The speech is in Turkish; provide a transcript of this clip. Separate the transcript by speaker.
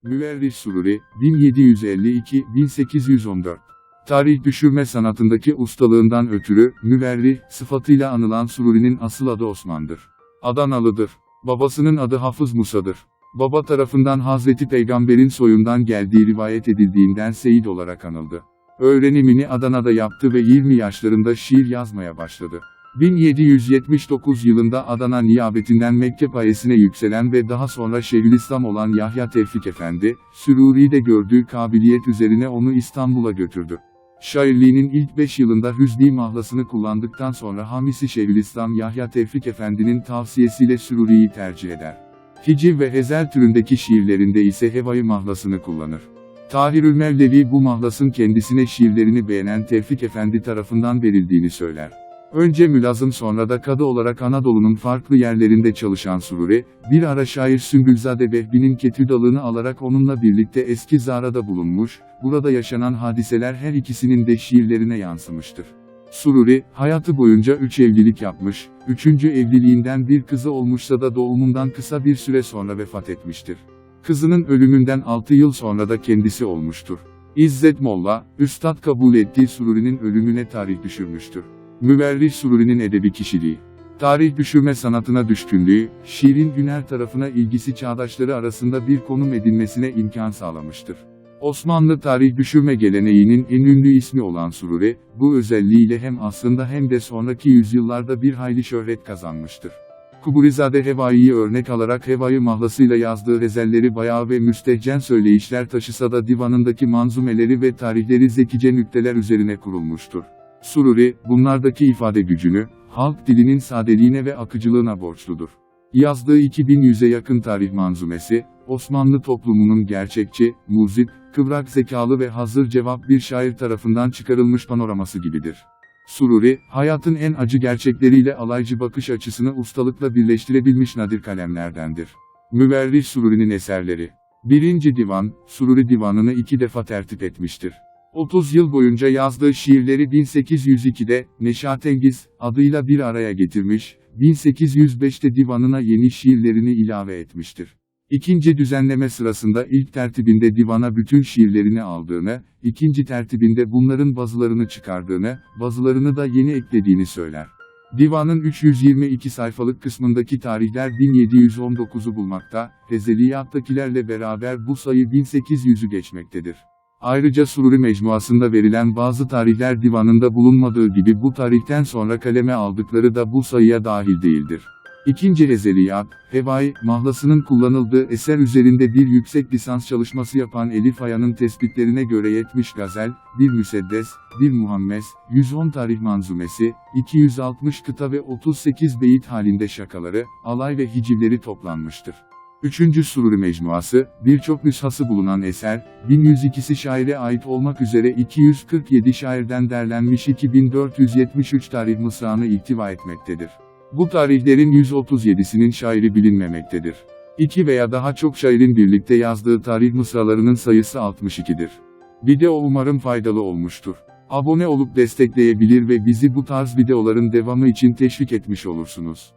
Speaker 1: Müverrih Sururi, 1752-1814. Tarih düşürme sanatındaki ustalığından ötürü, müverrih sıfatıyla anılan Sururi'nin asıl adı Osman'dır. Adanalıdır. Babasının adı Hafız Musa'dır. Baba tarafından Hazreti Peygamber'in soyundan geldiği rivayet edildiğinden Seyit olarak anıldı. Öğrenimini Adana'da yaptı ve 20 yaşlarında şiir yazmaya başladı. 1779 yılında Adana niyabetinden mektep ayesine yükselen ve daha sonra Şeyhülislam olan Yahya Tevfik Efendi, Süruri'de gördüğü kabiliyet üzerine onu İstanbul'a götürdü. Şairliğinin ilk 5 yılında Hüzni mahlasını kullandıktan sonra hamisi Şeyhülislam Yahya Tevfik Efendi'nin tavsiyesiyle Süruri'yi tercih eder. Hiciv ve Hezel türündeki şiirlerinde ise Hevai mahlasını kullanır. Tahirül Mevlevi bu mahlasın kendisine şiirlerini beğenen Tevfik Efendi tarafından verildiğini söyler. Önce mülazım sonra da kadı olarak Anadolu'nun farklı yerlerinde çalışan Sururi, bir ara şair Sümbülzade Behbi'nin Ketüdalığını alarak onunla birlikte eski Zara'da bulunmuş, burada yaşanan hadiseler her ikisinin de şiirlerine yansımıştır. Sururi, hayatı boyunca 3 evlilik yapmış, 3. evliliğinden bir kızı olmuşsa da doğumundan kısa bir süre sonra vefat etmiştir. Kızının ölümünden 6 yıl sonra da kendisi olmuştur. İzzet Molla, üstad kabul ettiği Sururi'nin ölümüne tarih düşürmüştür. Müverrih Sururi'nin edebi kişiliği. Tarih düşürme sanatına düşkünlüğü, şiirin hüner tarafına ilgisi çağdaşları arasında bir konum edinmesine imkan sağlamıştır. Osmanlı tarih düşürme geleneğinin en ünlü ismi olan Sururi, bu özelliğiyle hem aslında hem de sonraki yüzyıllarda bir hayli şöhret kazanmıştır. Kuburizade Hevai'yi örnek alarak Hevai mahlasıyla yazdığı ghazelleri bayağı ve müstehcen söyleyişler taşısa da divanındaki manzumeleri ve tarihleri zekice nükteler üzerine kurulmuştur. Sururi, bunlardaki ifade gücünü, halk dilinin sadeliğine ve akıcılığına borçludur. Yazdığı 2100'e yakın tarih manzumesi, Osmanlı toplumunun gerçekçi, muzip, kıvrak zekalı ve hazır cevap bir şair tarafından çıkarılmış panoraması gibidir. Sururi, hayatın en acı gerçekleriyle alaycı bakış açısını ustalıkla birleştirebilmiş nadir kalemlerdendir. Müverrih Sururi'nin eserleri. 1. Divan, Sururi Divanı'nı 2 defa tertip etmiştir. 30 yıl boyunca yazdığı şiirleri 1802'de, Neşatengiz, adıyla bir araya getirmiş, 1805'te divanına yeni şiirlerini ilave etmiştir. İkinci düzenleme sırasında ilk tertibinde divana bütün şiirlerini aldığını, ikinci tertibinde bunların bazılarını çıkardığını, bazılarını da yeni eklediğini söyler. Divanın 322 sayfalık kısmındaki tarihler 1719'u bulmakta, Hezeliyattakilerle beraber bu sayı 1800'ü geçmektedir. Ayrıca Sururi mecmuasında verilen bazı tarihler divanında bulunmadığı gibi bu tarihten sonra kaleme aldıkları da bu sayıya dahil değildir. İkinci Hezeliyat, Hevai mahlasının kullanıldığı eser üzerinde bir yüksek lisans çalışması yapan Elif Aya'nın tespitlerine göre 70 gazel, 1 müseddes, 1 muhammes, 110 tarih manzumesi, 260 kıta ve 38 beyit halinde şakaları, alay ve hicivleri toplanmıştır. 3. Sururi Mecmuası, birçok nüshası bulunan eser, 1102'si şaire ait olmak üzere 247 şairden derlenmiş 2473 tarih mısrağını ihtiva etmektedir. Bu tarihlerin 137'sinin şairi bilinmemektedir. 2 veya daha çok şairin birlikte yazdığı tarih mısralarının sayısı 62'dir. Video umarım faydalı olmuştur. Abone olup destekleyebilir ve bizi bu tarz videoların devamı için teşvik etmiş olursunuz.